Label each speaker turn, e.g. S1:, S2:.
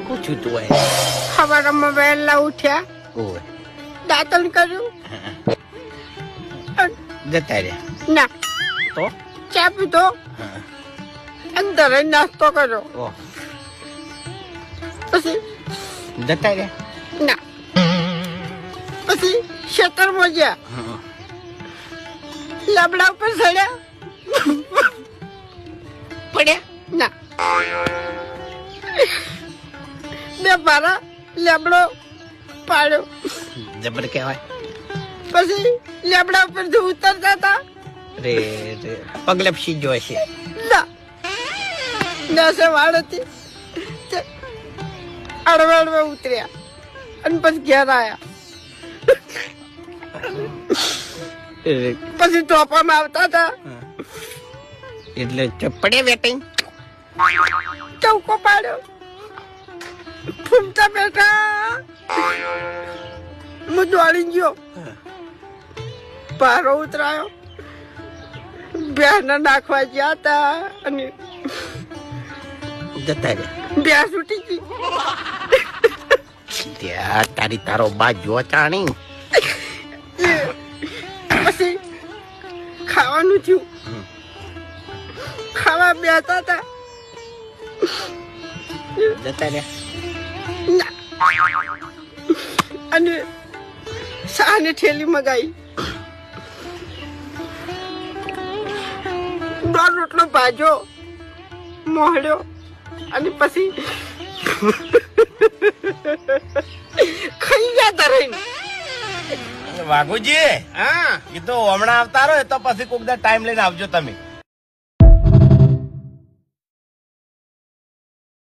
S1: પૂછ્યું તું હોય
S2: સવારમાં વહેલા ઉઠ્યા,
S1: ઓય
S2: દાંતણ કર્યું,
S1: જતા રહ્યા
S2: ના
S1: તો
S2: ચા પીધો,
S1: હા.
S2: અંદર જ નાસ્તો કર્યો,
S1: ઓહ
S2: પછી
S1: જતા રહ્યા
S2: ના પછી ખેતરમાં ગયા,
S1: હા.
S2: લાબડા ઉપર ચડ્યા,
S1: પડ્યા
S2: ના બે મારા લેબડો પાડ્યો,
S1: જબર કહેવાય
S2: પછી લેબડા ઉપરથી ઉતરતા હતા,
S1: રે રે પગલે સીજો હશે
S2: ના નસે વાળ હતી, અડવે અડવે ઉતર્યા અને પછી ઘેર આવ્યા, પછી ટોપામાં આવતા હતા,
S1: એટલે પડે વેટિંગ
S2: ચૌકો પાડ્યો, ફૂમતા બેઠા, હું દોડી ગયો, પારો ઉતરાયો, ભેંસને નાખવા ગયા હતા અને
S1: જતા રહ્યા
S2: ભેંસ ઉઠી ગઈ,
S1: ત્યાં તારી તારો બા જો ચાણી
S2: પછી ખાવાનું થયું, ખાવા બેઠા હતા,
S1: જતા રહ્યા
S2: ના અને શાની ઠેલી મગાઈ, દોઢ રોટલો ભાજ્યો, મોહળ્યો અને પછી ખાઈ ગયા તરઈને.
S3: વાઘુજી
S1: હા
S3: એ તો હમણાં આવતા રહો તો પછી કોક દા ટાઈમ લઈને આવજો તમે.